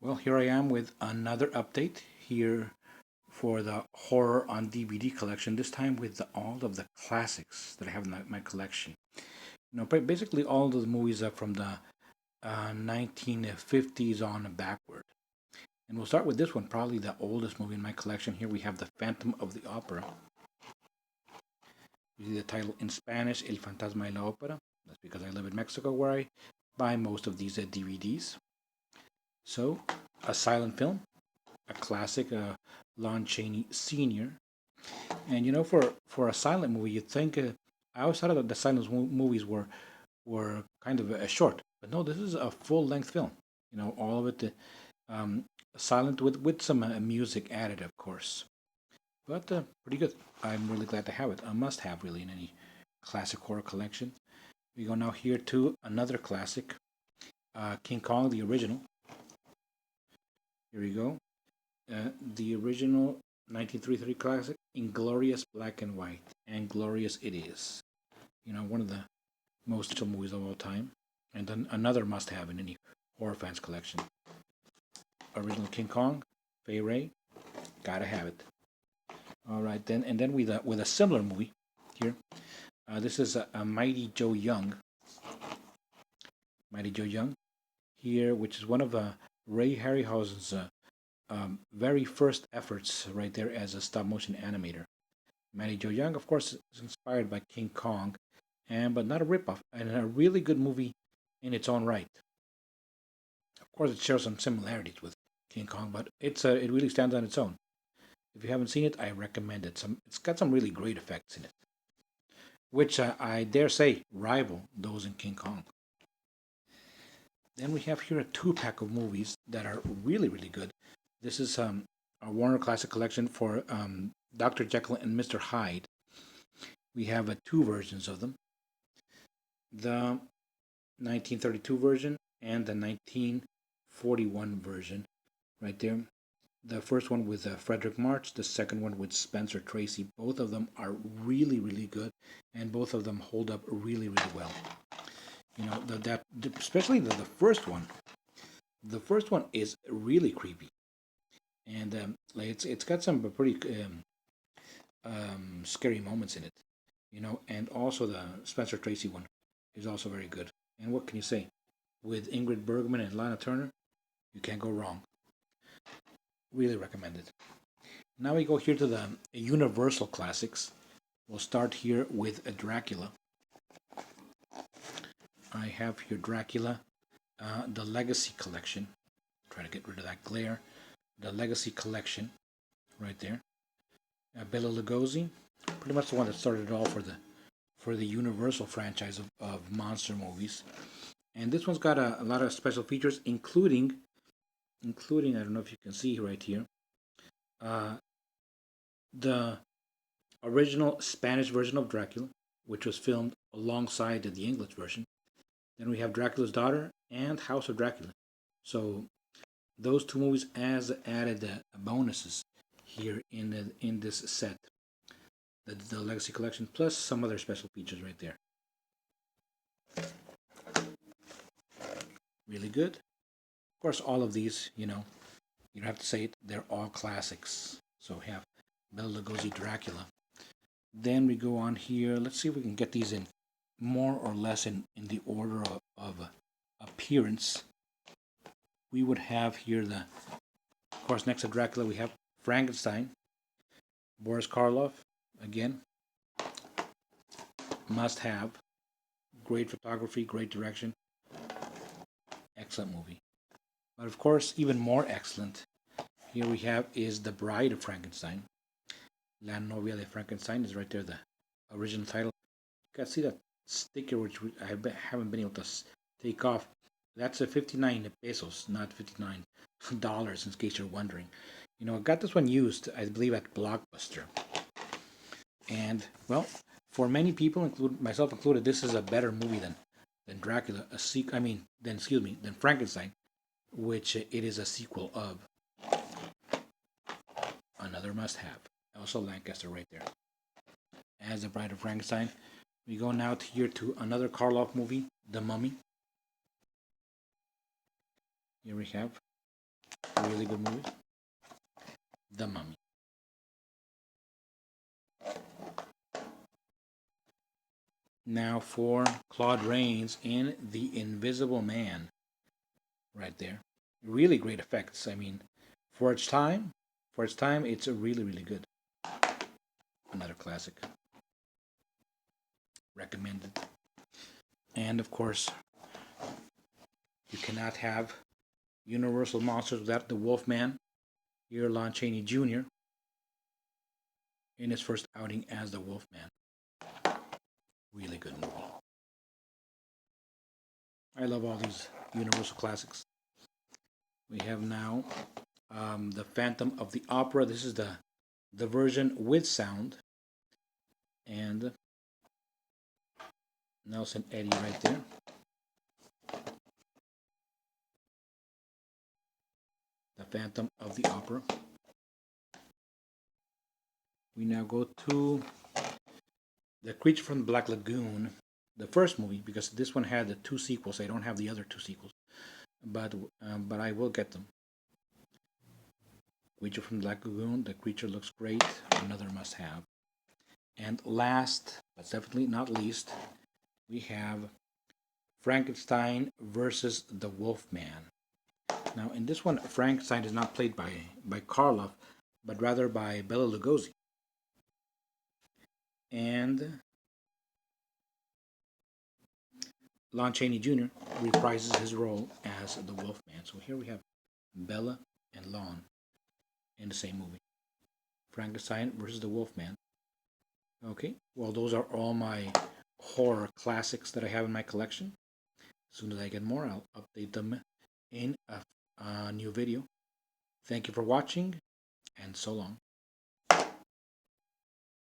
Well, here I am with another update here for the horror on DVD collection. This time with all of the classics that I have in my collection. Basically all of the movies are from the 1950s on and backward. And we'll start with this one, probably the oldest movie in my collection. Here we have The Phantom of the Opera. You see the title in Spanish, El Fantasma de la Ópera. That's because I live in Mexico, where I buy most of these DVDs. So, a silent film, a classic, Lon Chaney Sr. And for a silent movie, you'd think I always thought that the silent movies were kind of short, but no, this is a full length film. All of it um, silent with some music added, of course, but pretty good. I'm really glad to have it. A must have, really, in any classic horror collection. We go now here to another classic, King Kong, the original. Here we go. The original 1933 classic, Inglorious Black and White, and glorious it is. One of the most movies of all time, and then another must-have in any horror fans collection. Original King Kong, Fay Ray, gotta have it. All right, then with a similar movie here. This is a Mighty Joe Young. Mighty Joe Young here, which is one of Ray Harryhausen's very first efforts right there as a stop-motion animator. Mighty Joe Young, of course, is inspired by King Kong, but not a ripoff, and a really good movie in its own right. Of course, it shares some similarities with King Kong, but it really stands on its own. If you haven't seen it, I recommend it. It's got some really great effects in it, which I dare say rival those in King Kong. Then we have here a two-pack of movies that are really, really good. This is a Warner Classic Collection for Dr. Jekyll and Mr. Hyde. We have two versions of them. The 1932 version and the 1941 version, right there. The first one with Frederick March, the second one with Spencer Tracy. Both of them are really, really good, and both of them hold up really, really well. Especially the first one. The first one is really creepy, and it's got some pretty scary moments in it. And also the Spencer Tracy one is also very good. And what can you say? With Ingrid Bergman and Lana Turner, you can't go wrong. Really recommend it. Now we go here to the Universal classics. We'll start here with Dracula. I have here Dracula, the Legacy Collection. Try to get rid of that glare. The Legacy Collection, right there. Bela Lugosi, pretty much the one that started it all for the Universal franchise of monster movies. And this one's got a lot of special features, including I don't know if you can see right here, the original Spanish version of Dracula, which was filmed alongside the English version. Then we have Dracula's Daughter and House of Dracula. So those two movies as added bonuses here in this set, the Legacy Collection, plus some other special features right there. Really good. Of course, all of these, you don't have to say it, they're all classics. So we have Bela Lugosi Dracula. Then we go on here. Let's see if we can get these in more or less in the order of appearance. We would have here of course, next to Dracula, we have Frankenstein. Boris Karloff, again, must have. Great photography, great direction. Excellent movie. But of course, even more excellent, here we have is The Bride of Frankenstein. La Novia de Frankenstein is right there, the original title. You can see that sticker, which I haven't been able to take off. That's a 59 pesos, not $59, in case you're wondering. I got this one used, I believe, at Blockbuster. And, well, for many people, myself included, this is a better movie than Dracula, than Frankenstein, which it is a sequel of. Another must-have. Also Lancaster right there. As The Bride of Frankenstein. We go now here to another Karloff movie, The Mummy. Here we have Really good movie. The Mummy. Now for Claude Rains in The Invisible Man. Right there. Really great effects. I mean, for its time, it's a really good. Another classic. Recommended. And of course, you cannot have Universal Monsters without the Wolfman. Here, Lon Chaney Jr. in his first outing as the Wolfman. Really good movie. I love all these Universal classics. We have now the Phantom of the Opera. This is the version with sound. And Nelson Eddy right there. The Phantom of the Opera. We now go to The Creature from the Black Lagoon, the first movie, because this one had the 2 sequels. I don't have the other 2 sequels, but I will get them. Creature from the Black Lagoon. The creature looks great. Another must-have. And last, but definitely not least, we have Frankenstein versus the Wolfman. Now, in this one, Frankenstein is not played by Karloff, but rather by Bela Lugosi. And Lon Chaney Jr. reprises his role as the Wolfman. So here we have Bela and Lon in the same movie. Frankenstein versus the Wolfman. Okay, well, those are all my horror classics that I have in my collection. As soon as I get more, I'll update them in a new video. Thank you for watching, and so long.